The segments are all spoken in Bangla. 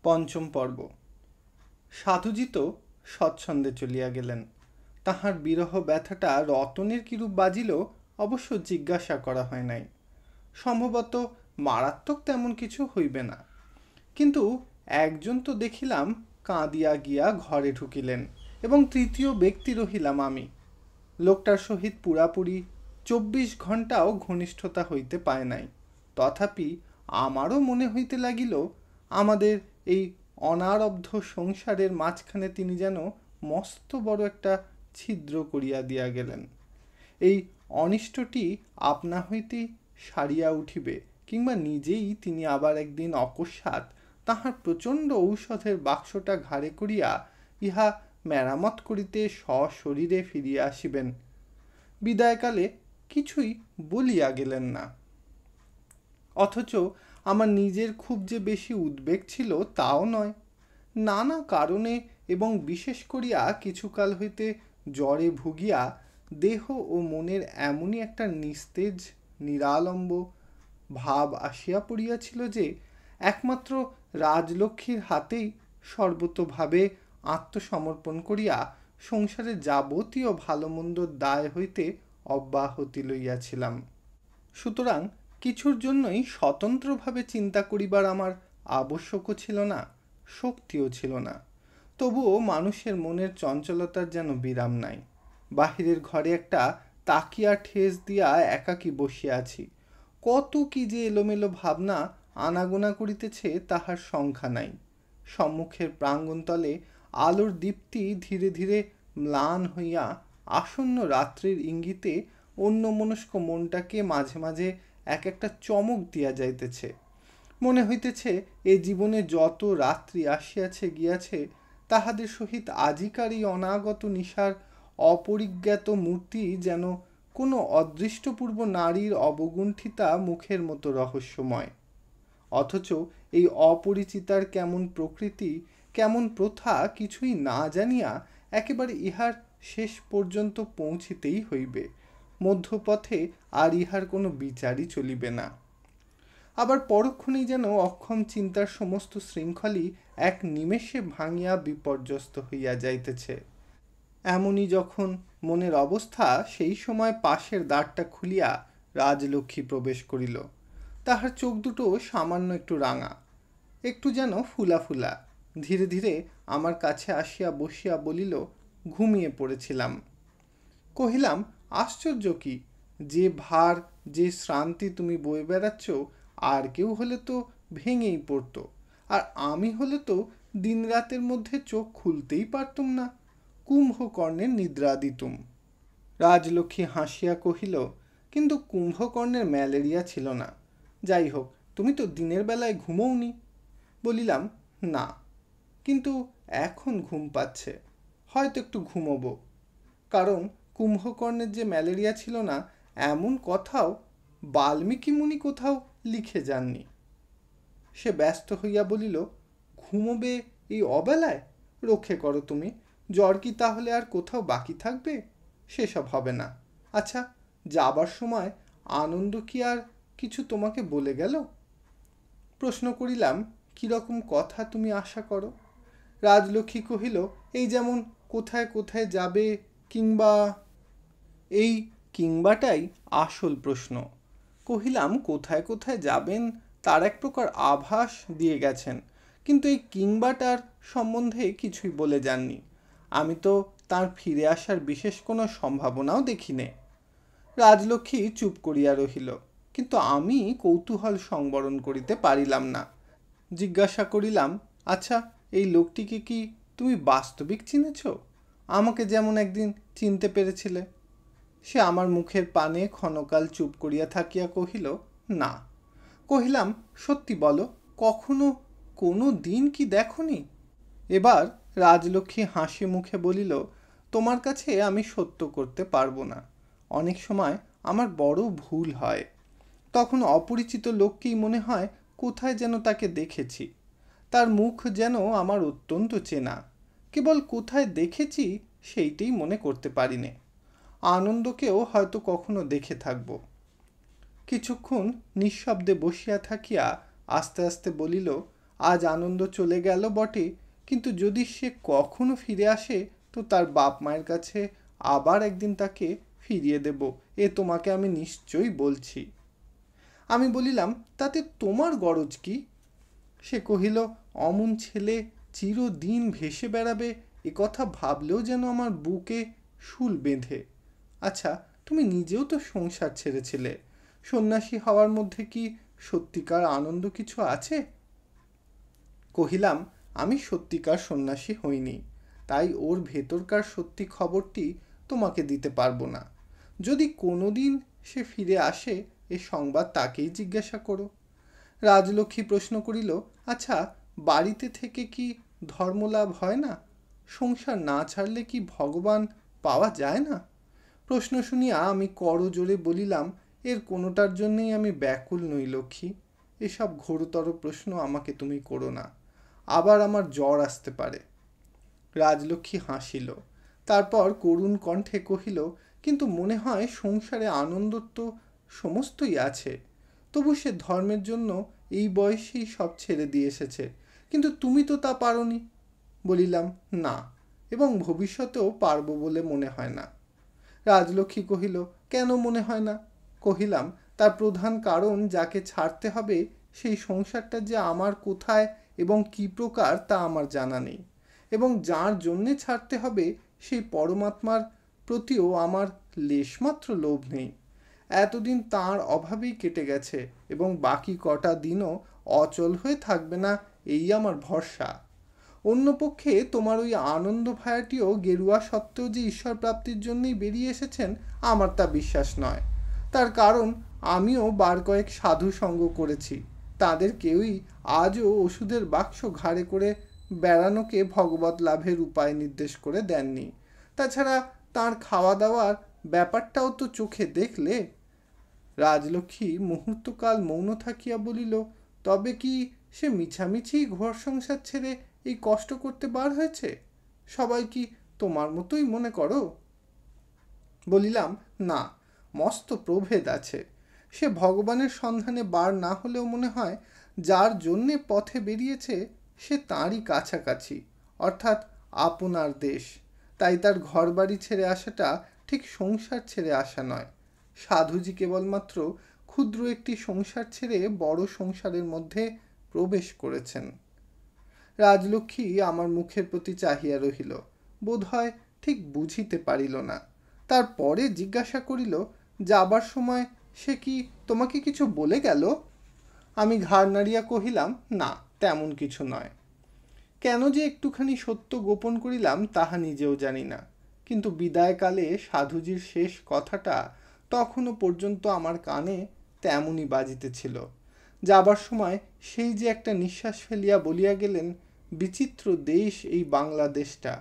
পঞ্চম পর্ব। সাধুজিত স্বচ্ছন্দে চলিয়া গেলেন। তাহার বিরহ ব্যথাটা রতনের কিরূপ বাজিল অবশ্য জিজ্ঞাসা করা হয় নাই। সম্ভবত মারাত্মক তেমন কিছু হইবে না, কিন্তু একজন তো দেখিলাম কাঁদিয়া গিয়া ঘরে ঢুকিলেন, এবং তৃতীয় ব্যক্তি রহিলাম আমি। লোকটার সহিত পুরাপুরি 24 ঘণ্টাও ঘনিষ্ঠতা হইতে পায় নাই। তথাপি আমারও মনে হইতে লাগিল আমাদের এই অনারব্ধ সংসারের মাঝখানে তিনি যেন মস্ত বড় একটা ছিদ্র করিয়া দিয়া গেলেন। এই অনিষ্টটি আপনা হইতেই সারিয়া উঠিবে, কিংবা নিজেই তিনি আবার একদিন অকস্মাৎ তাহার প্রচণ্ড ঔষধের বাক্সটা ঘাড়ে করিয়া ইহা মেরামত করিতে সশরীরে ফিরিয়া আসিবেন। বিদায়কালে কিছুই বলিয়া গেলেন না। অথচ আমার নিজের খুব যে বেশি উদ্বেগ ছিল তাও নয়। নানা কারণে এবং বিশেষ করিয়া কিছুকাল হইতে জ্বরে ভুগিয়া দেহ ও মনের এমনই একটা নিস্তেজ নিরালম্ব ভাব আসিয়া পড়িয়াছিল যে একমাত্র রাজলক্ষ্মীর হাতেই সর্বতোভাবে আত্মসমর্পণ করিয়া সংসারে যাবতীয় ভালো মন্দর দায় হইতে অব্যাহতি লইয়াছিলাম। সুতরাং কিছুর জন্যই স্বতন্ত্রভাবে চিন্তা করিবার আমার আবশ্যকও ছিল না, শক্তিও ছিল না। তবুও মানুষের মনের চঞ্চলতার যেন বিরাম নাই। বাহিরের ঘরে একটা তাকিয়া ঠেস দিয়া একাকী বসিয়া আছি। কত কি যে এলোমেলো ভাবনা আনাগোনা করিতেছে তাহার সংখ্যা নাই। সম্মুখের প্রাঙ্গণতলে আলোর দীপ্তি ধীরে ধীরে ম্লান হইয়া আসন্ন রাত্রির ইঙ্গিতে অন্যমনস্ক মনটাকে মাঝে মাঝে এক একটা চমক দিয়া যাইতেছে। মনে হইতেছে এ জীবনে যত রাত্রি আসিয়াছে গিয়াছে তাহাদের সহিত আজিকার এই অনাগত নিশার অপরিজ্ঞাত মূর্তি যেন কোনো অদৃষ্টপূর্ব নারীর অবগুণ্ঠিতা মুখের মতো রহস্যময়। অথচ এই অপরিচিতার কেমন প্রকৃতি, কেমন প্রথা কিছুই না জানিয়া একেবারে ইহার শেষ পর্যন্ত পৌঁছিতেই হইবে। মধ্যপথে আর ইহার কোনো বিচারই চলিবে না। আবার পরক্ষণেই যেন অক্ষম চিন্তার সমস্ত শৃঙ্খলই এক নিমেষে ভাঙিয়া বিপর্যস্ত হইয়া যাইতেছে। এমনই যখন মনের অবস্থা, সেই সময় পাশের দ্বারটা খুলিয়া রাজলক্ষ্মী প্রবেশ করিল। তাহার চোখ দুটো সামান্য একটু রাঙা, একটু যেন ফুলা ফুলা। ধীরে ধীরে আমার কাছে আসিয়া বসিয়া বলিল, ঘুমিয়ে পড়েছিলাম। কহিলাম, আশ্চর্য কি, যে ভার যে শ্রান্তি তুমি বয়ে বেড়াচ্ছ আর কেউ হলে তো ভেঙেই পড়তো, আর আমি হলে তো দিন রাতের মধ্যে চোখ খুলতেই পারতুম না, কুম্ভকর্ণের নিদ্রা দিতুম। রাজলক্ষ্মী হাসিয়া কহিল, কিন্তু কুম্ভকর্ণের ম্যালেরিয়া ছিল না। যাই হোক, তুমি তো দিনের বেলায় ঘুমোওনি। বলিলাম, না, কিন্তু এখন ঘুম পাচ্ছে, হয়তো একটু ঘুমোবো। কারণ কুম্ভকর্ণের যে ম্যালেরিয়া ছিল না এমন কথাও বাল্মীকি মুনি কোথাও লিখে যাননি। সে ব্যস্ত হইয়া বলিল, ঘুমোবে এই অবেলায়? রক্ষে করো তুমি, জ্বর কি তাহলে আর কোথাও বাকি থাকবে? সেসব হবে না। আচ্ছা, যাবার সময় আনন্দ কি আর কিছু তোমাকে বলে গেল? প্রশ্ন করিলাম, কিরকম কথা তুমি আশা করো? রাজলক্ষ্মী কহিল, এই যেমন কোথায় কোথায় যাবে, কিংবা। এই কিংবাটাই আসল প্রশ্ন। কহিলাম, কোথায় কোথায় যাবেন তার এক প্রকার আভাস দিয়ে গেছেন, কিন্তু এই কিংবাটার সম্বন্ধে কিছুই বলে যাননি। আমি তো তার ফিরে আসার বিশেষ কোনো সম্ভাবনাও দেখি নে। রাজলক্ষ্মী চুপ করিয়া রহিল, কিন্তু আমি কৌতূহল সংবরণ করিতে পারিলাম না। জিজ্ঞাসা করিলাম, আচ্ছা, এই লোকটিকে কি তুমি বাস্তবিক চিনেছ? আমাকে যেমন একদিন চিনতে পেরেছিলে? সে আমার মুখের পানে ক্ষণকাল চুপ করিয়া থাকিয়া কহিল, না। কহিলাম, সত্যি বলো, কখনো কোনো দিন কি দেখনি? এবার রাজলক্ষ্মী হাসি মুখে বলিল, তোমার কাছে আমি সত্য করতে পারবো না। অনেক সময় আমার বড় ভুল হয়। তখন অপরিচিত লোককেই মনে হয় কোথায় যেন তাকে দেখেছি। তার মুখ যেন আমার অত্যন্ত চেনা, কেবল কোথায় দেখেছি সেইটাই মনে করতে পারিনে। আনন্দকেও হয়তো কখনো দেখে থাকব। কিছুক্ষণ নিঃশব্দে বসিয়া থাকিয়া আস্তে আস্তে বলিল, আজ আনন্দ চলে গেল বটে, কিন্তু যদি সে কখনো ফিরে আসে তো তার বাপ মায়ের কাছে আবার একদিন তাকে ফিরিয়ে দেব, এ তোমাকে আমি নিশ্চয়ই বলছি। আমি বলিলাম, তাতে তোমার গরজ কি? সে কহিল, অমন ছেলে চিরদিন ভেসে বেড়াবে এ কথা ভাবলেও যেন আমার বুকে শুল বেঁধে। আচ্ছা, তুমি নিজেও তো সংসার ছেড়েছিলে, সন্ন্যাসী হওয়ার মধ্যে কি সত্যিকার আনন্দ কিছু আছে? কহিলাম, আমি সত্যিকার সন্ন্যাসী হইনি, তাই ওর ভেতরকার সত্যি খবরটি তোমাকে দিতে পারবো না। যদি কোনোদিন সে ফিরে আসে এ সংবাদ তাকেই জিজ্ঞাসা করো। রাজলক্ষ্মী প্রশ্ন করিল, আচ্ছা, বাড়িতে থেকে কি ধর্মলাভ হয় না? সংসার না ছাড়লে কি ভগবান পাওয়া যায় না? প্রশ্ন শুনিয়া আমি করজোড়ে বলিলাম, এর কোনোটার জন্যেই আমি ব্যাকুল নই লক্ষ্মী। এসব ঘোরতর প্রশ্ন আমাকে তুমি করো না, আবার আমার জ্বর আসতে পারে। রাজলক্ষ্মী হাসিল, তারপর করুণ কণ্ঠে কহিল, কিন্তু মনে হয় সংসারে আনন্দ তো সমস্তই আছে, তবু সে ধর্মের জন্য এই বয়সেই সব ছেড়ে দিয়ে এসেছে, কিন্তু তুমি তো তা পারোনি। বলিলাম, না, এবং ভবিষ্যতেও পারবো বলে মনে হয় না। রাজলক্ষ্মী কহিল, কেন মনে হয় না? কহিলাম, তার প্রধান কারণ যাকে ছাড়তে হবে সেই সংসারটা যে আমার কোথায় এবং কি প্রকার তা আমার জানা নেই, এবং যার জন্যে ছাড়তে হবে সেই পরমাত্মার প্রতিও আমার লেশমাত্র লোভ নেই। এতদিন তাঁর অভাবেই কেটে গেছে এবং বাকি কটা দিনও অচল হয়ে থাকবে না, এই আমার ভরসা। অন্য পক্ষে তোমার ওই আনন্দ ভায়াটিও গেরুয়া সত্ত্বেও যে ঈশ্বর প্রাপ্তির জন্যই বেরিয়ে এসেছেন আমার তা বিশ্বাস নয়। তার কারণ আমিও বার কয়েক সাধু সঙ্গ করেছি, তাদের কেউই আজও ওষুধের বাক্স ঘাড়ে করে বেড়ানোকে ভগবত লাভের উপায় নির্দেশ করে দেননি। তাছাড়া তার খাওয়া দাওয়ার ব্যাপারটাও তো চোখে দেখলে। রাজলক্ষ্মী মুহূর্তকাল মৌন থাকিয়া বলিল, তবে কি সে মিছামিছি ঘর সংসার ছেড়ে এই কষ্ট করতে বার হয়েছে? সবাই কি তোমার মতোই মনে করো? বলিলাম, না, মস্ত প্রভেদ আছে। সে ভগবানের সন্ধানে বার না হলেও মনে হয় যার জন্যে পথে বেরিয়েছে সে তাঁরই কাছাকাছি, অর্থাৎ আপনার দেশ। তাই তার ঘর বাড়ি ছেড়ে আসাটা ঠিক সংসার ছেড়ে আসা নয়। সাধুজি কেবলমাত্র ক্ষুদ্র একটি সংসার ছেড়ে বড় সংসারের মধ্যে প্রবেশ করেছেন। রাজলক্ষ্মী আমার মুখের প্রতি চাহিয়া রহিল, বোধ হয় ঠিক বুঝিতে পারিল না। তারপরে জিজ্ঞাসা করিল, যাবার সময় সে কি তোমাকে কিছু বলে গেল? আমি ঘাড় নাড়িয়া কহিলাম, না, তেমন কিছু নয়। কেন যে একটুখানি সত্য গোপন করিলাম তাহা নিজেও জানি না, কিন্তু বিদায়কালে সাধুজির শেষ কথাটা তখনও পর্যন্ত আমার কানে তেমনই বাজিতেছিল। যাবার সময় সেই যে একটা নিঃশ্বাস ফেলিয়া বলিয়া গেলেন, বিচিত্র দেশ এই বাংলাদেশটা,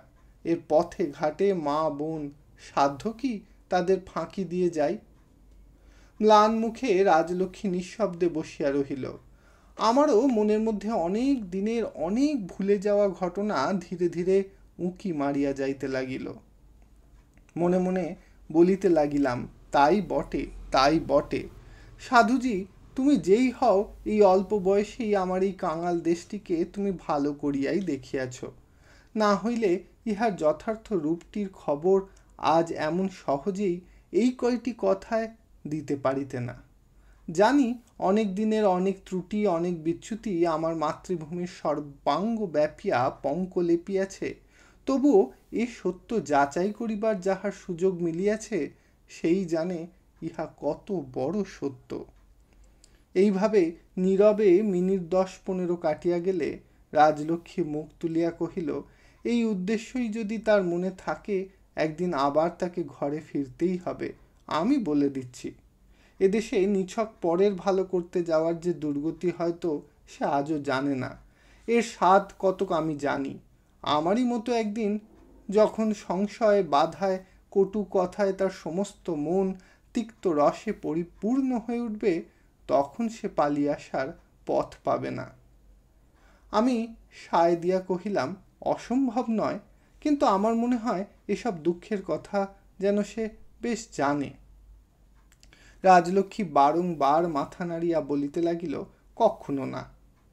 এর পথে ঘাটে মা বোন সাধ্য কি তাদের ফাঁকি দিয়ে যায়। ম্লান মুখে রাজলক্ষ্মী নিঃশব্দে বসিয়া রহিল। আমারও মনের মধ্যে অনেক দিনের অনেক ভুলে যাওয়া ঘটনা ধীরে ধীরে উঁকি মারিয়া যাইতে লাগিল। মনে মনে বলিতে লাগিলাম, তাই বটে, তাই বটে। সাধুজি, তুমি যেই হও, এই অল্প বয়সেই আমার এই কাঙাল দেশটিকে তুমি ভালো করিয়াই দেখিয়াছ, না হইলে ইহার যথার্থ রূপটির খবর আজ এমন সহজেই এই কয়টি কথায় দিতে পারিতে না। জানি অনেক দিনের অনেক ত্রুটি অনেক বিচ্যুতি আমার মাতৃভূমির সর্বাঙ্গ ব্যাপিয়া পঙ্ক লেপিয়াছে, তবুও এ সত্য যাচাই করিবার যাহার সুযোগ মিলিয়াছে সেই জানে ইহা কত বড় সত্য। এইভাবে নীরবে মিনিট 10-15 কাটিয়া গেলে রাজলক্ষ্মী মুখ তুলিয়া কহিল, এই উদ্দেশ্যই যদি তার মনে থাকে একদিন আবার তাকে ঘরে ফিরতেই হবে। আমি বলে দিচ্ছি, এদেশে নিছক পরের ভালো করতে যাওয়ার যে দুর্গতি হয়তো সে আজও জানে না, এর স্বাদ কতক আমি জানি। আমারই মতো একদিন যখন সংশয়ে বাধায় কটু কথায় তার সমস্ত মন তিক্ত রসে পরিপূর্ণ হয়ে উঠবে, তখন সে পালিয়ে আসার পথ পাবে না। আমি সায় দিয়া কহিলাম, অসম্ভব নয়, কিন্তু আমার মনে হয় এসব দুঃখের কথা যেন সে বেশ জানে। রাজলক্ষ্মী বারংবার মাথা নাড়িয়া বলিতে লাগিল, কখনো না,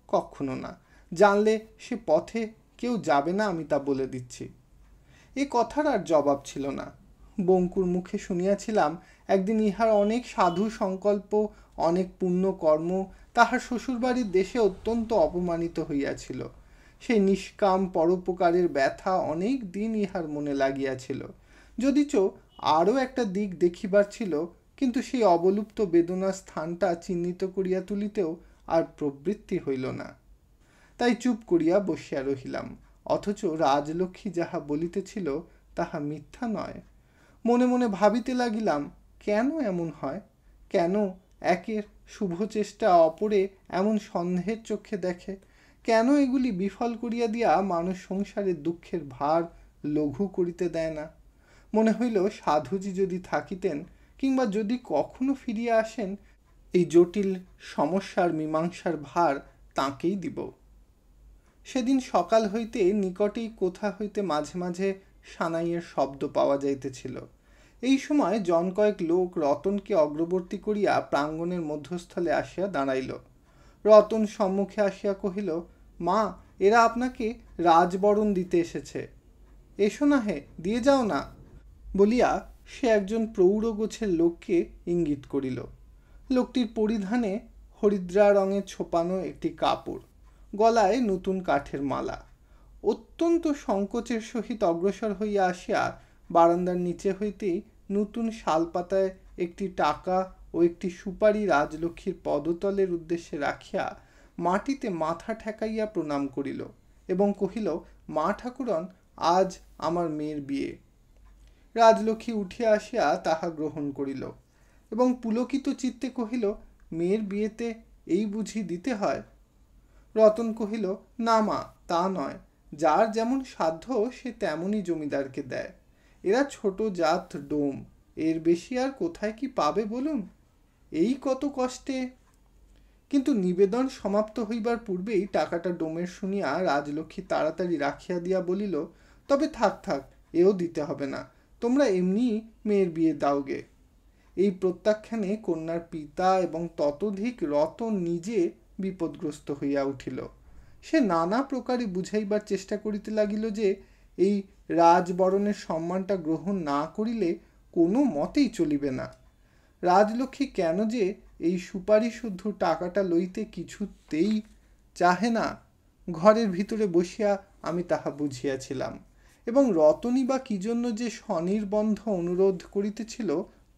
কখনো না। জানলে সে পথে কেউ যাবে না, আমি তা বলে দিচ্ছি। এ কথার আর জবাব ছিল না। বঙ্কুর মুখে শুনিয়াছিলাম একদিন ইহার অনেক সাধু সংকল্প, অনেক পুণ্য কর্ম তাহার শ্বশুরবাড়ির দেশে অত্যন্ত অপমানিত হইয়াছিল। সেই নিষ্কাম পরোপকারের ব্যথা অনেক দিন ইহার মনে লাগিয়াছিল, যদিচ আরও একটা দিক দেখিবার ছিল, কিন্তু সেই অবলুপ্ত বেদনার স্থানটা চিহ্নিত করিয়া তুলিতেও আর প্রবৃত্তি হইল না। তাই চুপ করিয়া বসিয়া রহিলাম, অথচ রাজলক্ষ্মী যাহা বলিতেছিল তাহা মিথ্যা নয়। মনে মনে ভাবিতে লাগিলাম, কেন এমন হয়? কেন একের শুভ চেষ্টা অপরে এমন সন্দেহের চক্ষে দেখে? কেন এগুলি বিফল করিয়া দিয়া মানুষ সংসারের দুঃখের ভার লঘু করিতে দেয় না? মনে হইল সাধুজি যদি থাকিতেন, কিংবা যদি কখনো ফিরিয়া আসেন, এই জটিল সমস্যার মীমাংসার ভার তাঁকেই দিব। সেদিন সকাল হইতে নিকটেই কোথা হইতে মাঝে মাঝে সানাইয়ের শব্দ পাওয়া যাইতেছিল। এই সময় জন কয়েক লোক রতনকে অগ্রবর্তী করিয়া প্রাঙ্গণের মধ্যস্থলে আসিয়া দাঁড়াইল। রতন সম্মুখে আসিয়া কহিল, মা, এরা আপনাকে রাজবরণ দিতে এসেছে। এসো না হে, দিয়ে যাও না, বলিয়া সে একজন প্রৌঢ় গোছের লোককে ইঙ্গিত করিল। লোকটির পরিধানে হরিদ্রা রঙে ছোপানো একটি কাপড়, গলায় নতুন কাঠের মালা। অত্যন্ত সংকোচের সহিত অগ্রসর হইয়া আসিয়া বারান্দার নিচে হইতেই নতুন শালপাতায় একটি টাকা ও একটি সুপারি রাজলক্ষ্মীর পদতলের উদ্দেশ্যে রাখিয়া মাটিতে মাথা ঠেকাইয়া প্রণাম করিল এবং কহিল, মা ঠাকুরন, আজ আমার মেয়ের বিয়ে। রাজলক্ষ্মী উঠিয়া আসিয়া তাহা গ্রহণ করিল এবং পুলকিত চিত্তে কহিল, মেয়ের বিয়েতে এই বুঝি দিতে হয়? রতন কহিল, না মা, তা নয়, যার যেমন সাধ্য সে তেমনই জমিদারকে দেয়। এরা ছোট জাত ডোম, এর বেশি আর কোথায় কি পাবে বলুন? এই কত কষ্টে। কিন্তু নিবেদন সমাপ্ত হইবার পূর্বেই টাকাটা ডোমের শুনিয়া রাজলক্ষ্মী তাড়াতাড়ি রাখিয়া দিয়া বলিল, তবে থাক থাক, এও দিতে হবে না, তোমরা এমনি মেয়ের বিয়ে দাওগে। এই প্রত্যাখ্যানে কন্যার পিতা এবং ততোধিক রতন নিজে বিপদগ্রস্ত হইয়া উঠিল। সে নানা প্রকারে বুঝাইবার চেষ্টা করিতে লাগিল যে এই রাজবরণের সম্মানটা গ্রহণ না করিলে কোনো মতেই চলিবে না। রাজলক্ষ্মী কেন যে এই সুপারি শুদ্ধ টাকাটা লইতে কিছুতেই চাহে না, ঘরের ভিতরে বসিয়া আমি তাহা বুঝিয়াছিলাম, এবং রতনী বা কি জন্য যে স্বনির্বন্ধ অনুরোধ করিতেছিল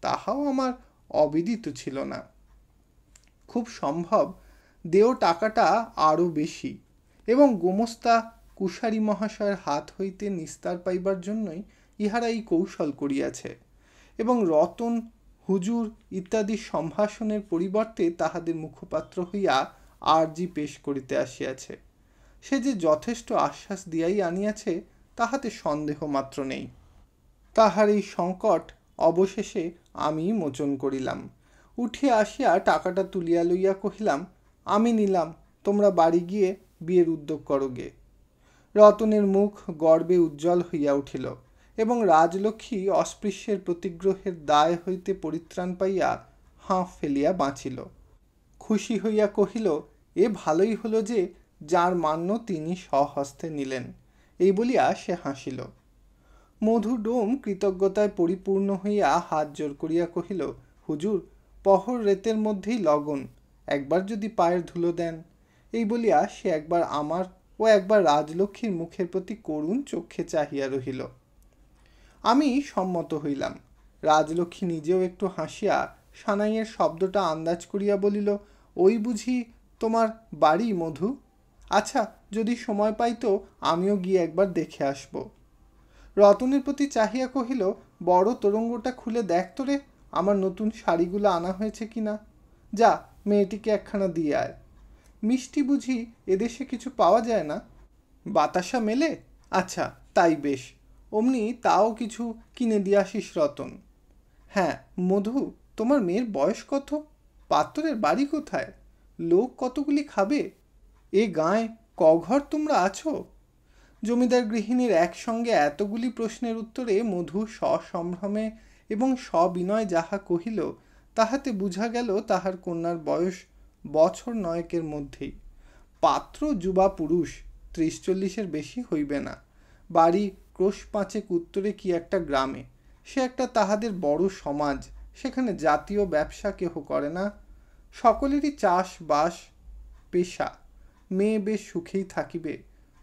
তাহাও আমার অবিদিত ছিল না। খুব সম্ভব দেও টাকাটা আরও বেশি, এবং গোমস্তা কুশারী মহাশয়ের হাত হইতে নিস্তার পাইবার জন্যই ইহারা এই কৌশল করিয়াছে, এবং রতন, হুজুর ইত্যাদি সম্ভাষণের পরিবর্তে তাহাদের মুখপাত্র হইয়া আর্জি পেশ করিতে আসিয়াছে। সে যে যথেষ্ট আশ্বাস দিয়াই আনিয়াছে তাহাতে সন্দেহ মাত্র নেই। তাহার এই সংকট অবশেষে আমি মোচন করিলাম। উঠিয়া আসিয়া টাকাটা তুলিয়া লইয়া কহিলাম, আমি নিলাম, তোমরা বাড়ি গিয়ে বিয়ের উদ্যোগ করোগে। রতনের মুখ গর্বে উজ্জ্বল হইয়া উঠিল এবং রাজলক্ষ্মী অস্পৃশ্যের প্রতিগ্রহের দায় হইতে পরিত্রাণ পাইয়া হাঁফ ফেলিয়া বাঁচিল। খুশি হইয়া কহিল, এ ভালোই হলো যে যার মান্য তিনি স্বহস্তে নিলেন। এই বলিয়া সে হাসিল। মধু ডোম কৃতজ্ঞতায় পরিপূর্ণ হইয়া হাত জোর করিয়া কহিল, হুজুর, পহর রেতের মধ্যেই লগন, একবার যদি পায়ের ধুলো দেন। এই বলিয়া সে একবার আমার ও একবার রাজলক্ষ্মীর মুখের প্রতি করুণ চক্ষে চাহিয়া রহিল। আমি সম্মত হইলাম। রাজলক্ষ্মী নিজেও একটু হাসিয়া সানাইয়ের শব্দটা আন্দাজ করিয়া বলিল, ওই বুঝি তোমার বাড়ি মধু? আচ্ছা, যদি সময় পাই তো আমিও গিয়ে একবার দেখে আসব। রতনের প্রতি চাহিয়া কহিল, বড় তোরঙ্গটা খুলে দেখ তো রে, আমার নতুন শাড়িগুলো আনা হয়েছে কিনা। যা, মেয়েটিকে একখানা দিয়ে আয়। মিষ্টি বুঝি এদেশে কিছু পাওয়া যায় না? বাতাসা মেলে? আচ্ছা, তাই বেশ, অমনি তাও কিছু কিনে দিয়ে আসিস রতন। হ্যাঁ মধু, তোমার মেয়ের বয়স কত? পাত্রের বাড়ি কোথায়? লোক কতগুলি খাবে? এ গাঁয়ে কঘর তোমরা আছো? জমিদার গৃহিণীর একসঙ্গে এতগুলি প্রশ্নের উত্তরে মধু সসম্ভ্রমে এবং সবিনয় যাহা কহিল তাহাতে বুঝা গেল তাহার কন্যার বয়স বছর নয়েকের মধ্যেই। পাত্র যুবা পুরুষ 30-40-এর বেশি হইবে না, বাড়ি ক্রোশ 5 উত্তরে কি একটা গ্রামে, সে একটা তাহাদের বড় সমাজ, সেখানে জাতীয় ব্যবসা কেহ করে না, সকলেরই চাষবাস পেশা, মেয়ে বেশ সুখেই থাকিবে,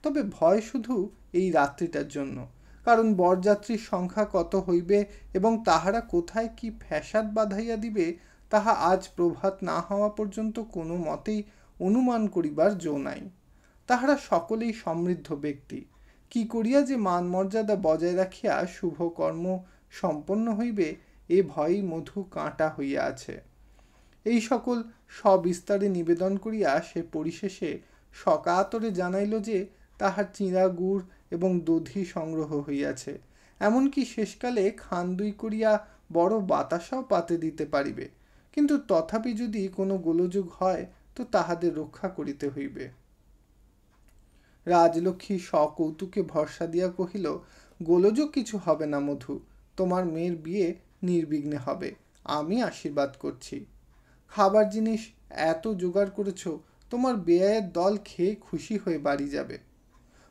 তবে ভয় শুধু এই রাত্রিটার জন্য, কারণ বরযাত্রীর সংখ্যা কত হইবে এবং তাহারা কোথায় কি ফ্যাসাদ বাঁধাইয়া দিবে তাহা আজ প্রভাত না হওয়া পর্যন্ত কোনো মতেই অনুমান করিবার জো নাই। তাহারা সকলেই সমৃদ্ধ ব্যক্তি, কি করিয়া যে মান মর্যাদা বজায় রাখিয়া শুভ কর্ম সম্পন্ন হইবে এ ভয়েই মধু কাঁটা হইয়া আছে। এই সকল সবিস্তারে নিবেদন করিয়া সে পরিশেষে সকাতরে জানাইল যে তাহার চিঁড়া গুড় এবং দধি সংগ্রহ হইয়াছে, এমনকি শেষকালে খান 2 করিয়া বড় বাতাসাও পাতে দিতে পারিবে, কিন্তু তথাপি যদি কোনো গোলযোগ হয় তো তাহাদের রক্ষা করিতে হইবে। রাজলক্ষ্মী সকৌতুকে ভরসা দিয়া কহিল, গোলযোগ কিছু হবে না মধু, তোমার মেয়ের বিয়ে নির্বিঘ্নে হবে, আমি আশীর্বাদ করছি। খাবার জিনিস এত জোগাড় করেছ, তোমার বেয়ায়ের দল খেয়ে খুশি হয়ে বাড়ি যাবে।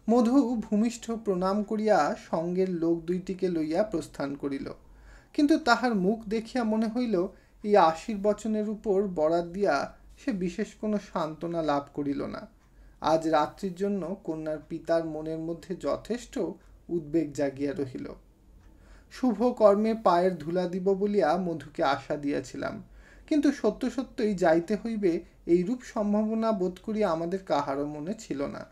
মধু ভূমিষ্ঠ প্রণাম করিয়া সঙ্গের লোক 2টিকে লইয়া প্রস্থান করিল, কিন্তু তাহার মুখ দেখিয়া মনে হইল এই আশীর্বচনের উপর বরাত দিয়া সে বিশেষ কোনো সান্ত্বনা লাভ করিল না। আজ রাত্রির জন্য কন্যার পিতার মনের মধ্যে যথেষ্ট উদ্বেগ জাগিয়া রহিল। শুভ কর্মে পায়ের ধুলা দিব বলিয়া মধুকে আশা দিয়াছিলাম, কিন্তু সত্য সত্যই যাইতে হইবে এইরূপ সম্ভাবনা বোধ করিয়া আমাদের কাহারও মনে ছিল না।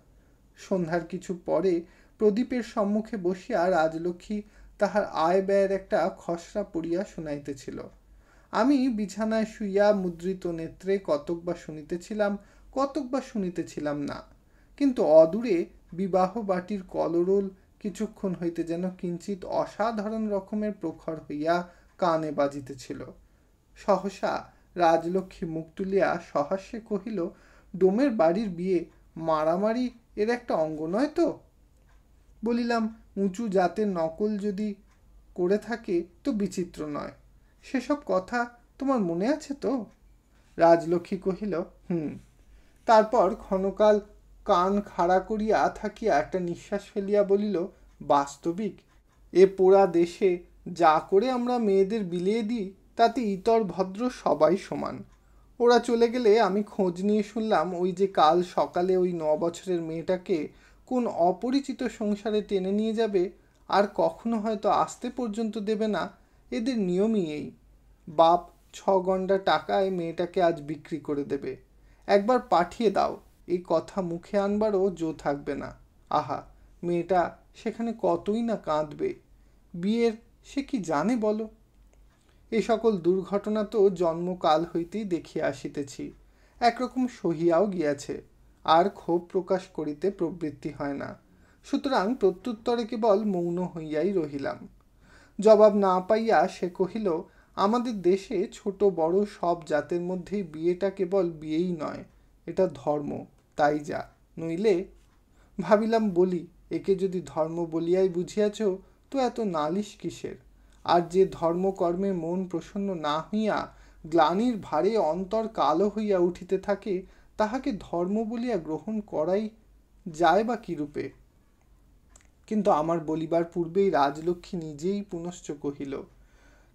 সন্ধ্যার কিছু পরে প্রদীপের সম্মুখে বসিয়া রাজলক্ষ্মী তাহার আয় ব্যয়ের একটা খসড়া পড়িয়া শুনাইতেছিল। আমি বিছানায় শুইয়া মুদ্রিত নেত্রে কতকবার শুনিতেছিলাম, কতকবার শুনিতেছিলাম না, কিন্তু অদূরে বিবাহ বাটির কলরোল কিছুক্ষণ হইতে যেন কিঞ্চিত অসাধারণ রকমের প্রখর হইয়া কানে বাজিতেছিল। সহসা রাজলক্ষ্মী মুখ তুলিয়া সহাস্যে কহিল, ডোমের বাড়ির বিয়ে মারামারি এর একটা অঙ্গ নয় তো? বলিলাম, উঁচু জাতের নকল যদি করে থাকে তো বিচিত্র নয়। সেসব কথা তোমার মনে আছে তো? রাজলক্ষ্মী কহিল, তারপর ক্ষণকাল কান খাড়া করিয়া থাকিয়া একটা নিঃশ্বাস ফেলিয়া বলিল, বাস্তবিক এ পোড়া দেশে যা করে আমরা মেয়েদের বিলিয়ে দিই তাতে ইতর ভদ্র সবাই সমান। ওরা চলে গেলে আমি খোঁজ নিয়ে শুনলাম ওই যে কাল সকালে ওই 9 বছরের মেয়েটাকে কোন অপরিচিত সংসারে টেনে নিয়ে যাবে, আর কখনো হয়তো আসতে পর্যন্ত দেবে না। এদের নিয়মই এই। বাপ 6 গন্ডা টাকায় মেয়েটাকে আজ বিক্রি করে দেবে। একবার পাঠিয়ে দাও, এই কথা মুখে আনবারও জো থাকবে না। আহা, মেয়েটা সেখানে কতই না কাঁদবে। বিয়ের সে কি জানে বলো? এ সকল দুর্ঘটনা তো জন্মকাল হইতেই দেখিয়া আসিতেছি, একরকম সহিয়াও গিয়াছে, আর ক্ষোভ প্রকাশ করিতে প্রবৃত্তি হয় না। সুতরাং প্রত্যুত্তরে কেবল মৌন হইয়াই রহিলাম। জবাব না পাইয়া সে কহিল, আমাদের দেশে ছোট বড় সব জাতের মধ্যেই বিয়েটা কেবল বিয়েই নয়, এটা ধর্ম, তাই যা। নইলে ভাবিলাম বলি, একে যদি ধর্ম বলিয়াই বুঝিয়াছ তো এত নালিশ কিসের? আর যে ধর্মকর্মে মন প্রসন্ন না হইয়া গ্লানির ভারে অন্তর কালো হইয়া উঠিতে থাকে, তাহাকে ধর্ম বলিয়া গ্রহণ করাই যায় বা কিরূপে? কিন্তু আমার বলিবার পূর্বেই রাজলক্ষ্মী নিজেই পুনশ্চ কহিল,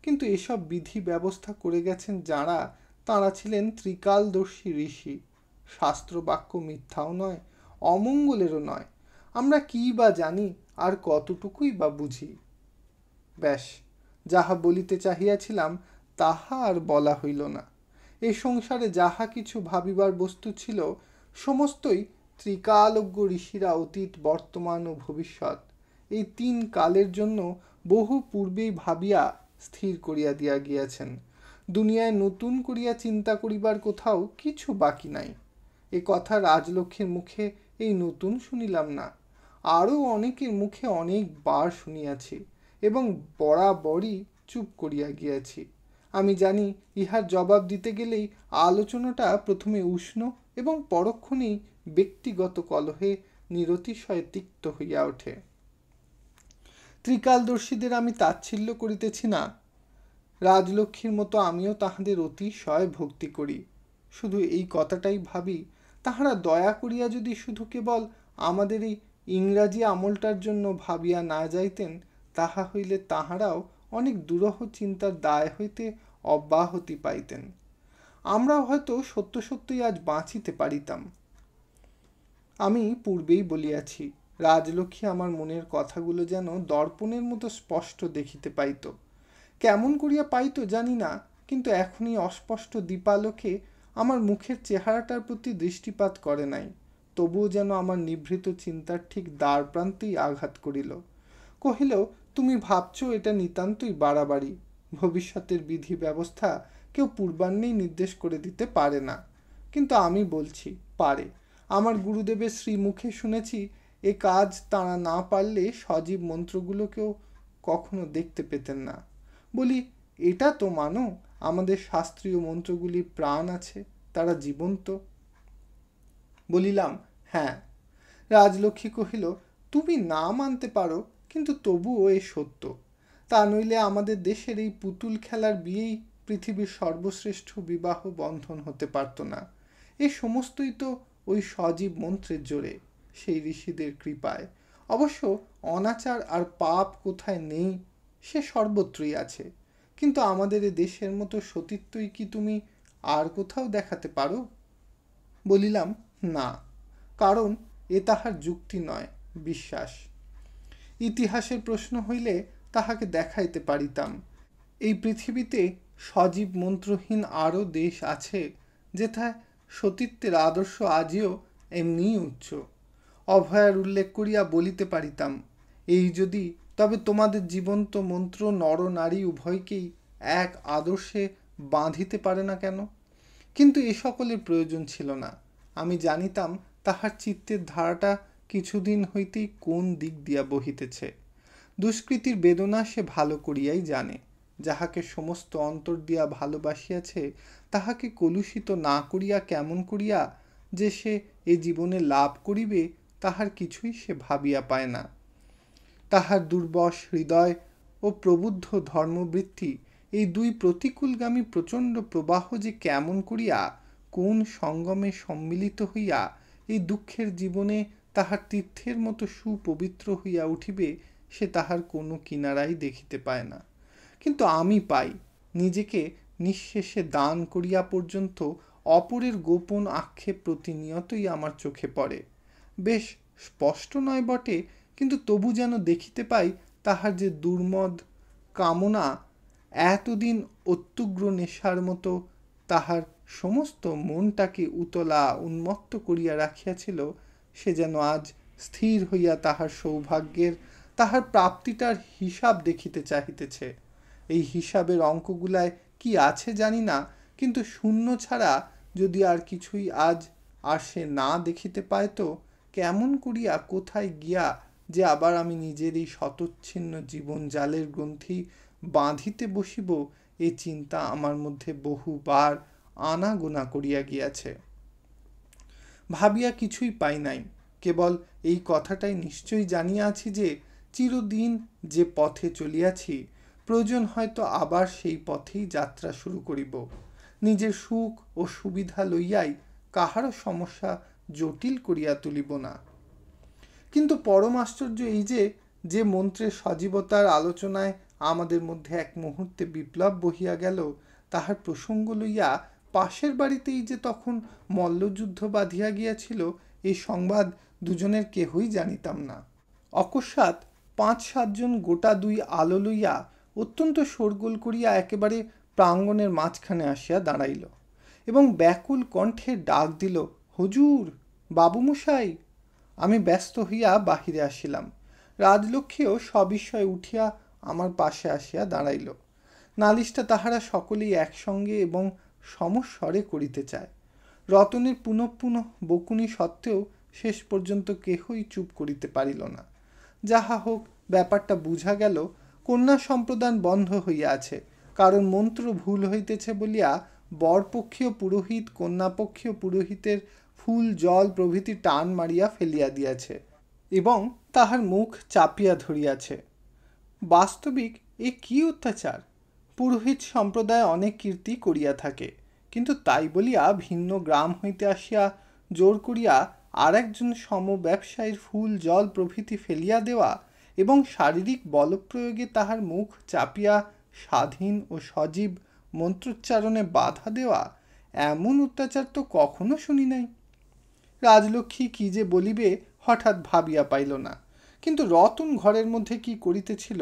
কিন্তু এসব বিধি ব্যবস্থা করে গেছেন যাঁরা, তাঁরা ছিলেন ত্রিকালদর্শী ঋষি। শাস্ত্রবাক্য মিথ্যাও নয়, অমঙ্গলেরও নয়। আমরা কি বা জানি, আর কতটুকুই বা বুঝি? ব্যাস, যাহা বলিতে চাহিয়াছিলাম তাহা আর বলা হইল না। এই সংসারে যাহা কিছু ভাবিবার বস্তু ছিল সমস্তই ত্রিকালজ্ঞ ঋষিরা অতীত, বর্তমান ও ভবিষ্যৎ এই 3 কালের জন্য বহু পূর্বেই ভাবিয়া স্থির করিয়া দিয়া গিয়াছেন। দুনিয়ায় নতুন করিয়া চিন্তা করিবার কোথাও কিছু বাকি নাই। এ কথা রাজলক্ষ্মীর মুখে এই নতুন শুনিলাম না, আরও অনেকের মুখে অনেকবার শুনিয়াছি এবং বরাবরই চুপ করিয়া গিয়াছি। আমি জানি ইহার জবাব দিতে গেলেই আলোচনাটা প্রথমে উষ্ণ এবং পরক্ষণেই ব্যক্তিগত কলহে নিরতিশয় তিক্ত হইয়া ওঠে। ত্রিকালদর্শীদের আমি তাচ্ছিল্য করিতেছি না। রাজলক্ষ্মীর মতো আমিও তাহাদের অতিশয় ভক্তি করি। শুধু এই কথাটাই ভাবি, তাহারা দয়া করিয়া যদি শুধু কেবল আমাদের এই ইংরাজি আমলটার জন্য ভাবিয়া না যাইতেন, তাহা হইলে তাহারাও অনেক দুরূহ চিন্তার দায় হইতে অব্যাহতি পাইতেন। আমরাও হয়তো সত্য সত্যই আজ বাঁচিতে পারিতাম। আমি পূর্বেই বলিয়াছি, রাজলক্ষ্মী আমার মনের কথাগুলো যেন দর্পণের মতো স্পষ্ট দেখিতে পাইত। কেমন করিয়া পাইত জানি না, কিন্তু এখনই অস্পষ্ট দীপালোকে আমার মুখের চেহারাটার প্রতি দৃষ্টিপাত করে নাই। তবুও যেন আমার নিভৃত চিন্তার ঠিক দ্বার প্রান্তেই আঘাত করিল। কহিল, তুমি ভাবছ এটা নিতান্তই বাড়াবাড়ি। ভবিষ্যতের বিধি ব্যবস্থা কেউ পূর্বাহ্নেই নির্দেশ করে দিতে পারে না, কিন্তু আমি বলছি পারে। আমার গুরুদেবের শ্রীমুখে শুনেছি এ কাজ তাঁরা না পারলে সজীব মন্ত্রগুলোকেও কখনো দেখতে পেতেন না। বলি, এটা তো মানো আমাদের শাস্ত্রীয় মন্ত্রগুলির প্রাণ আছে, তারা জীবন্ত। বলিলাম, হ্যাঁ। রাজলক্ষ্মী কহিল, তুমি না মানতে পারো, কিন্তু তবুও এ সত্য। তা নইলে আমাদের দেশের এই পুতুল খেলার বিয়েই পৃথিবীর সর্বশ্রেষ্ঠ বিবাহ বন্ধন হতে পারত না। এ সমস্তই তো ওই সজীব মন্ত্রের জোরে, সেই ঋষিদের কৃপায়। অবশ্য অনাচার আর পাপ কোথায় নেই সে সর্বত্রই আছে, কিন্তু আমাদের এ দেশের মতো সতীত্বই কি তুমি আর কোথাও দেখাতে পারো? বলিলাম, না, কারণ এ তাহার যুক্তি নয়, বিশ্বাস। ইতিহাসের প্রশ্ন হইলে তাহাকে দেখাইতে পারিতাম, এই পৃথিবীতে সজীব মন্ত্রহীন আরও দেশ আছে, যেথায় সতীত্বের আদর্শ আজিও এমনি উচ্চ। অভয়ার উল্লেখ করিয়া বলিতে পারিতাম, এই যদি, তবে তোমাদের জীবন্ত মন্ত্র নর নারী উভয়কেই এক আদর্শে বাঁধিতে পারে না কেন? কিন্তু এ সকলের প্রয়োজন ছিল না। আমি জানিতাম তাহার চিত্তের ধারাটা কিছুদিন হইতেই কোন দিক দিয়া বহিতেছে। দুষ্কৃতির বেদনা সে ভালো করিয়াই জানে। যাহাকে সমস্ত অন্তর দিয়া ভালোবাসিয়াছে, তাহাকে কলুষিত না করিয়া কেমন করিয়া যে সে এ জীবনে লাভ করিবে, তাহার কিছুই সে ভাবিয়া পায় না। তাহার দুর্বশ হৃদয় ও প্রবুদ্ধ ধর্মবৃত্তি, এই দুই প্রতিকূলগামী প্রচণ্ড প্রবাহ যে কেমন করিয়া কোন সঙ্গমে সম্মিলিত হইয়া এই দুঃখের জীবনে তাহার তীর্থের মতো সুপবিত্র হইয়া উঠিবে, সে তাহার কোনো কিনারাই দেখিতে পায় না। কিন্তু আমি পাই, নিজেকে নিঃশেষে দান করিয়া পর্যন্ত অপরের গোপন আক্ষেপ প্রতিনিয়তই আমার চোখে পড়ে। বেশ স্পষ্ট নয় বটে, কিন্তু তবু যেন দেখিতে পাই তাহার যে দুর্মদ কামনা এতদিন অত্যুগ্র নেশার মতো তাহার সমস্ত মনটাকে উতলা উন্মত্ত করিয়া রাখিয়াছিল, সে যেন আজ স্থির হইয়া তাহার সৌভাগ্যের, তাহার প্রাপ্তিটার হিসাব দেখিতে চাহিতেছে। এই হিসাবের অঙ্কগুলায় কি আছে জানি না, কিন্তু শূন্য ছাড়া যদি আর কিছুই আজ আর সে না দেখিতে পায়, তো কেমন করিয়া কোথায় গিয়া যে আবার আমি নিজের এই শতচ্ছিন্ন জীবন জালের গ্রন্থি বাঁধিতে বসিব, এ চিন্তা আমার মধ্যে বহুবার আনাগোনা করিয়া গিয়াছে। ভাবিয়া কিছুই পাই নাই, কেবল এই কথাটাই নিশ্চয়ই জানিয়াছি যে চিরদিন যে পথে চলিয়াছি, প্রয়োজন হয়তো আবার সেই পথেই যাত্রা শুরু করিব। নিজের সুখ ও সুবিধা লইয়াই কাহারও সমস্যা জটিল করিয়া তুলিব না। কিন্তু পরম আশ্চর্য এই যে মন্ত্রের সজীবতার আলোচনায় আমাদের মধ্যে এক মুহূর্তে বিপ্লব বহিয়া গেল, তাহার প্রসঙ্গ লইয়া পাশের বাড়িতেই যে তখন মল্লযুদ্ধ বাঁধিয়া গিয়াছিল, এই সংবাদ দুজনের কেহই জানিতাম না। অকস্মাৎ ৫-৭ জন গোটা দুই আলো লইয়া অত্যন্ত শোরগোল করিয়া একেবারে প্রাঙ্গণের মাঝখানে আসিয়া দাঁড়াইল এবং ব্যাকুল কণ্ঠে ডাক দিল, হুজুর, বাবুমশাই। আমি ব্যস্ত হইয়া বাহিরে আসিলাম। রাজলক্ষ্মীও সবিস্ময়ে উঠিয়া আমার পাশে আসিয়া দাঁড়াইল। নালিশটা তাহারা সকলেই একসঙ্গে এবং সমস্বরে করিতে চায়। রতনের পুনঃ পুনঃ বকুনি সত্ত্বেও শেষ পর্যন্ত কেহই চুপ করিতে পারিল না। যাহা হোক, ব্যাপারটা বুঝা গেল, কন্যা সম্প্রদান বন্ধ হইয়া আছে, কারণ মন্ত্র ভুল হইতেছে বলিয়া বরপক্ষীয় পুরোহিত কন্যাপক্ষীয় পুরোহিতের ফুল জল প্রভৃতি টান মারিয়া ফেলিয়া দিয়াছে এবং তাহার মুখ চাপিয়া ধরিয়াছে। বাস্তবিক এ কি অত্যাচার! পুরোহিত সম্প্রদায় অনেক কীর্তি করিয়া থাকে, কিন্তু তাই বলিয়া ভিন্ন গ্রাম হইতে আসিয়া জোর করিয়া আর একজন সম ব্যবসায়ীর ফুল জল প্রভৃতি ফেলিয়া দেওয়া এবং শারীরিক বলপ্রয়োগে তাহার মুখ চাপিয়া স্বাধীন ও সজীব মন্ত্রোচ্চারণে বাধা দেওয়া, এমন অত্যাচার তো কখনো শুনি নাই। রাজলক্ষ্মী কি যে বলিবে হঠাৎ ভাবিয়া পাইল না, কিন্তু রতন ঘরের মধ্যে কি করিতেছিল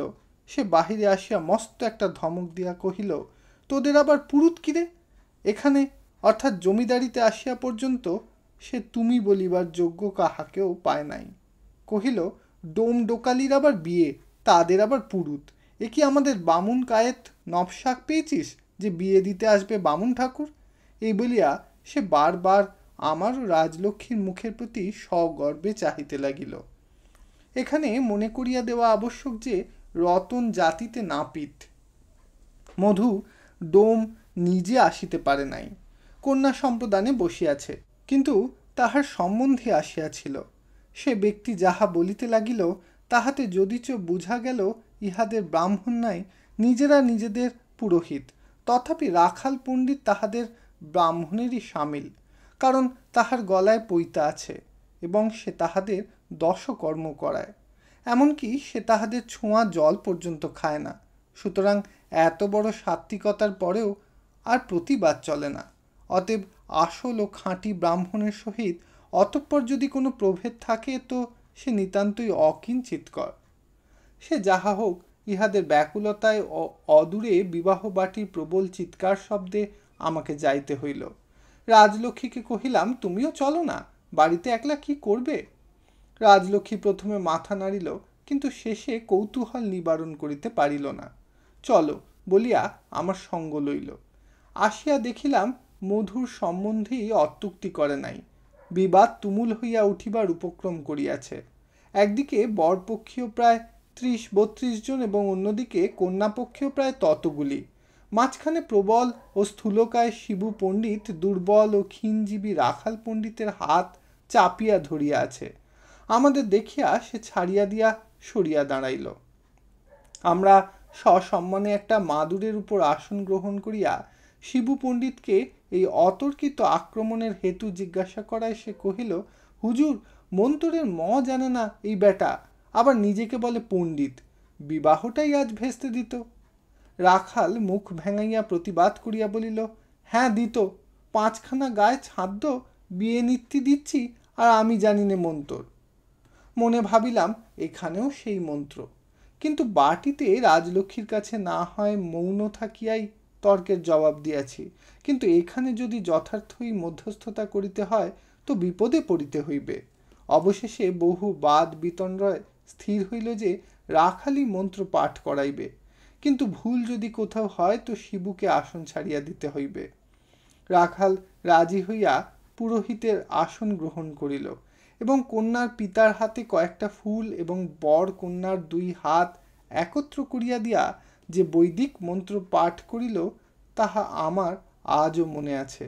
সে বাহিরে আসিয়া মস্ত একটা ধমক দিয়া কহিল, তোদের আবার পুরুত কিরে? এখানে অর্থাৎ জমিদারিতে আসিয়া পর্যন্ত সে তুমি বলিবার যোগ্য কাহাকেও পায় নাই। কহিল, ডোম ডোকালির আবার বিয়ে, তাদের আবার পুরুত? এ কি আমাদের বামুন কায়েত নবশাক পেয়েছিস যে বিয়ে দিতে আসবে বামুন ঠাকুর? এই বলিয়া সে বারবার আমার ও রাজলক্ষ্মীর মুখের প্রতি সগর্বে চাহিতে লাগিল। এখানে মনে করিয়া দেওয়া আবশ্যক যে রতন জাতিতে নাপিত। মধু ডোম নিজে আসিতে পারে নাই, কন্যা সম্প্রদানে বসিয়াছে, কিন্তু তাহার সম্বন্ধে আসিয়াছিল। সে ব্যক্তি যাহা বলিতে লাগিল তাহাতে যদিচ বুঝা গেল ইহাদের ব্রাহ্মণ নাই, নিজেরা নিজেদের পুরোহিত, তথাপি রাখাল পণ্ডিত তাহাদের ব্রাহ্মণেরই সামিল, কারণ তাহার গলায় পৈতা আছে এবং সে তাহাদের দশকর্ম করায়, এমনকি সে তাহাদের ছোঁয়া জল পর্যন্ত খায় না। সুতরাং এত বড় সাত্ত্বিকতার পরেও আর প্রতিবাদ চলে না। অতএব আসল ও খাঁটি ব্রাহ্মণের সহিত অতঃপর যদি কোনো প্রভেদ থাকে তো সে নিতান্তই অকিঞ্চিৎকর। সে যাহা হোক, ইহাদের ব্যাকুলতায় অদূরে বিবাহ বাটির প্রবল চিৎকার শব্দে আমাকে যাইতে হইল। রাজলক্ষ্মীকে কহিলাম, তুমিও চলো না, বাড়িতে একলা কি করবে? রাজলক্ষ্মী প্রথমে মাথা নাড়িল, কিন্তু শেষে কৌতূহল নিবারণ করিতে পারিল না। চলো বলিয়া আমার সঙ্গ লইল। আসিয়া দেখিলাম মধুর সম্বন্ধেই অত্যুক্তি করে নাই, বিবাদ তুমুল হইয়া উঠিবার উপক্রম করিয়াছে। একদিকে বরপক্ষীয় প্রায় ৩০-৩২ জন এবং অন্যদিকে কন্যাপক্ষীয় প্রায় ততগুলি। মাঝখানে প্রবল ও স্থূলকায় শিবু পণ্ডিত দুর্বল ও ক্ষীণজীবী রাখাল পণ্ডিতের হাত চাপিয়া ধরিয়া আছে। আমাদের দেখিয়া সে ছাড়িয়া দিয়া সরিয়া দাঁড়াইল। আমরা সসম্মানে একটা মাদুরের উপর আসন গ্রহণ করিয়া শিবু পণ্ডিতকে এই অতর্কিত আক্রমণের হেতু জিজ্ঞাসা করায় সে কহিল, হুজুর, মন্তরের জানে না এই বেটা, আবার নিজেকে বলে পণ্ডিত, বিবাহটাই আজ ভেস্তে দিত। রাখাল মুখ ভেঙাইয়া প্রতিবাদ করিয়া বলিল, হ্যাঁ দিত, 5খানা গায়ে ছাদ্য বিয়ে নিত্যি দিচ্ছি, আর আমি জানি নে মন্তর। মনে ভাবিলাম এখানেও সেই মন্ত্র, কিন্তু বাটিতে রাজলক্ষ্মীর কাছে না হয় মৌন থাকিয়াই তর্কের জবাব দিয়াছি, কিন্তু এখানে যদি যথার্থই মধ্যস্থতা করিতে হয় তো বিপদে পড়িতে হইবে। অবশেষে বহু বাদ বিতণ্ডায় স্থির হইল যে রাখালি মন্ত্র পাঠ করাইবে, কিন্তু ভুল যদি কোথাও হয় তো শিবুকে আসন ছাড়িয়া দিতে হইবে। রাখাল রাজি হইয়া পুরোহিতের আসন গ্রহণ করিল এবং কন্যার পিতার হাতে কয়েকটা ফুল এবং বর কন্যার 2 হাত একত্র করিয়া দিয়া যে বৈদিক মন্ত্র পাঠ করিল তাহা আমার আজও মনে আছে।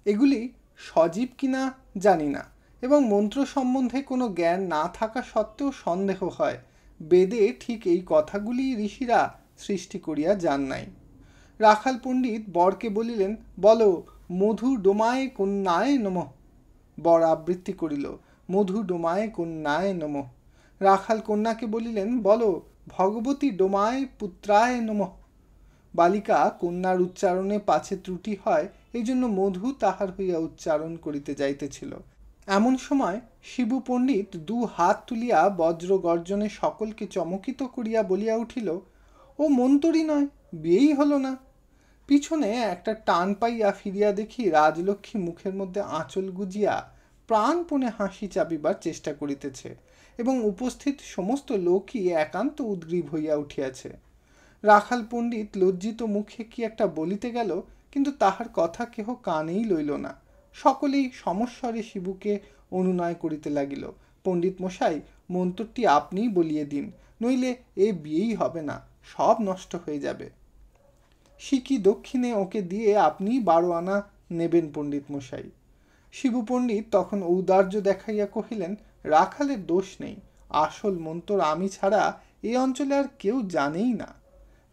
এগুলি সজীব কিনা জানি না, এবং মন্ত্র সম্বন্ধে কোনো জ্ঞান না থাকা সত্ত্বেও সন্দেহ হয় বেদে ঠিক এই কথাগুলি ঋষিরা সৃষ্টি করিয়া যান নাই। রাখাল পণ্ডিত বরকে বলিলেন, বলো মধু ডোমায় কন্যায় নমঃ। বর আবৃত্তি করিল, মধু ডোমায় কন্যায় নমঃ। রাখাল কন্যাকে বলিলেন, বলো ভগবতী ডোমায় পুত্রায় নমঃ। বালিকা কন্যার উচ্চারণে পাছে ত্রুটি হয়, এই জন্য মধু তাহার হইয়া উচ্চারণ করিতে যাইতেছিল। এমন সময় শিবু পণ্ডিত 2 হাত তুলিয়া বজ্র গর্জনে সকলকে চমকিত করিয়া বলিয়া উঠিল, ও মন্তরী নয়, বিয়েই হলো না। পিছনে একটা টান পাইয়া ফিরিয়া দেখি রাজলক্ষ্মী মুখের মধ্যে আঁচল গুজিয়া প্রাণপণে হাসি চাপিবার চেষ্টা করিতেছে এবং উপস্থিত সমস্ত লোকই একান্ত উদ্গ্রীব হইয়া উঠিয়াছে। রাখাল পণ্ডিত লজ্জিত মুখে কি একটা বলিতে গেল, কিন্তু তাহার কথা কেহ কানেই লইল না। সকলেই সমস্বরে শিবুকে অনুনয় করিতে লাগিল, পণ্ডিত মশাই, মন্ত্রটি আপনিই বলিয়ে দিন, নইলে এ বিয়েই হবে না, সব নষ্ট হয়ে যাবে। সিকি দক্ষিণে ওকে দিয়ে আপনি 12 আনা নেবেন পণ্ডিত মশাই। শিবু পণ্ডিত তখন ঔদার্য দেখাইয়া কহিলেন, রাখালের দোষ নেই, আসল মন্ত্র আমি ছাড়া এই অঞ্চলে আর কেউ জানেই না।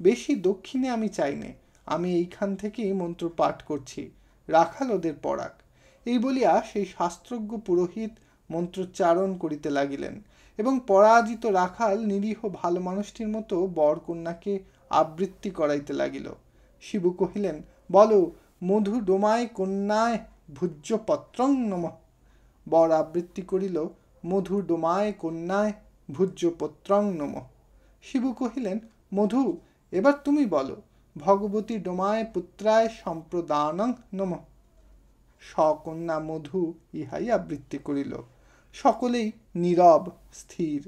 বেশি দক্ষিণে আমি চাই নে, আমি এইখান থেকেই মন্ত্র পাঠ করছি, রাখাল ওদের পড়াক। এই বলিয়া সেই শাস্ত্রজ্ঞ পুরোহিত মন্ত্রোচ্চারণ করিতে লাগিলেন এবং পরাজিত রাখাল নিরীহ ভালো মানুষটির মতো বর কন্যাকে আবৃত্তি করাইতে লাগিল। শিবু কহিলেন, বলো, মধু ডোমায় কন্যায় ভুজ্য পত্রং নমঃ। বর আবৃত্তি করিল, মধু ডোমায় কন্যায় ভুজ্য পত্রং নমঃ। শিবু কহিলেন, মধু, এবার তুমি বলো, ভগবতী ডোমায় পুত্রায় সম্প্রদানং নমঃ। সকন্যা মধু ইহাই আবৃত্তি করিল। সকলেই নীরব স্থির।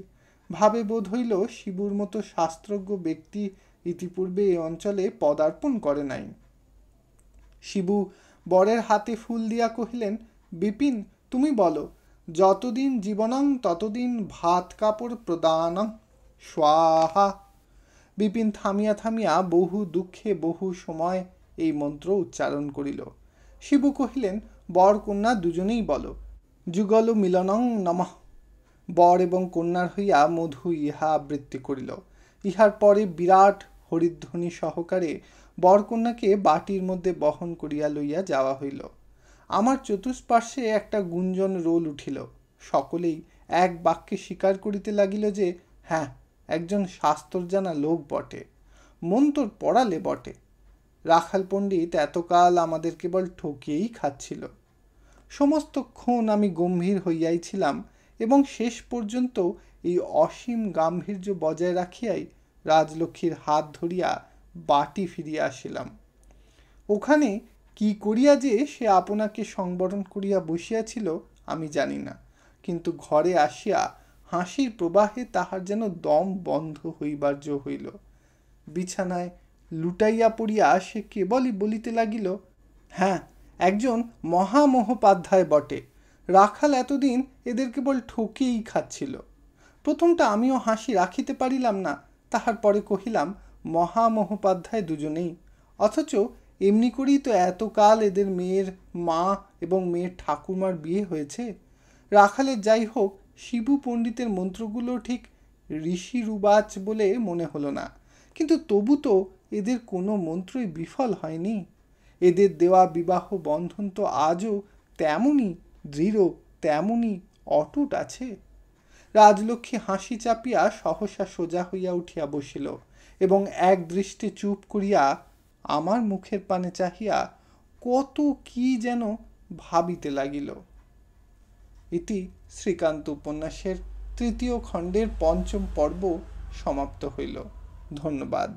ভাবে বোধ হইল শিবুর মতো শাস্ত্রজ্ঞ ব্যক্তি ইতিপূর্বে এ অঞ্চলে পদার্পণ করে নাই। শিবু বরের হাতে ফুল দিয়া কহিলেন, বিপিন, তুমি বলো, যতদিন জীবনং ততদিন ভাত কাপড় প্রদানং স্বাহা। বিপিন থামিয়া থামিয়া বহু দুঃখে বহু সময় এই মন্ত্র উচ্চারণ করিল। শিবু কহিলেন, বর কন্যা দুজনেই বলো, যুগল মিলনং নমঃ। বর এবং কন্যার হইয়া মধু ইহা আবৃত্তি করিল। ইহার পরে বিরাট হরিধ্বনি সহকারে বর কন্যাকে বাটির মধ্যে বহন করিয়া লইয়া যাওয়া হইল। আমার চতুষ্পার্শ্বে একটা গুঞ্জন রোল উঠিল। সকলেই এক বাক্যে স্বীকার করিতে লাগিল যে হ্যাঁ, একজন শাস্ত্র জানা লোক বটে, মন্তর পড়ালে বটে। রাখাল পণ্ডিত এতকাল আমাদের কেবল ঠকিয়েই খাচ্ছিল। সমস্তক্ষণ আমি গম্ভীর হইয়াইছিলাম এবং শেষ পর্যন্ত এই অসীম গাম্ভীর্য বজায় রাখিয়াই রাজলক্ষ্মীর হাত ধরিয়া বাটি ফিরিয়া আসিলাম। ওখানে কি করিয়া যে সে আপনাকে সংবরণ করিয়া বসিয়াছিল আমি জানি না, কিন্তু ঘরে আসিয়া হাসির প্রবাহে তাহার যেন দম বন্ধ হইবার জো হইল। বিছানায় লুটাইয়া পড়িয়া সে কেবলই বলিতে লাগিল, হ্যাঁ, একজন মহামহোপাধ্যায় বটে। রাখাল এতদিন এদের কেবল ঠকিয়েই খাচ্ছিল। প্রথমটা আমিও হাসি রাখিতে পারিলাম না, তাহার পরে কহিলাম, মহামহোপাধ্যায় দুজনেই, অথচ এমনি করেই তো এতকাল এদের মেয়ের মা এবং মেয়ের ঠাকুরমার বিয়ে হয়েছে। রাখালের যাই হোক, শিবু পণ্ডিতের মন্ত্রগুলো ঠিক ঋষি রুবাচ বলে মনে হলো না, কিন্তু তবু তো এদের কোনো মন্ত্রই বিফল হয়নি। এদের দেওয়া বিবাহ বন্ধন তো আজও তেমনই দৃঢ়, তেমনই অটুট আছে। রাজলক্ষ্মী হাসি চাপিয়া সহসা সোজা হইয়া উঠিয়া বসিল এবং এক দৃষ্টে চুপ করিয়া আমার মুখের পানে চাহিয়া কত কি যেন ভাবিতে লাগিল। ইতি শ্রীকান্ত উপন্যাসের তৃতীয় খণ্ডের পঞ্চম পর্ব সমাপ্ত হইল। ধন্যবাদ।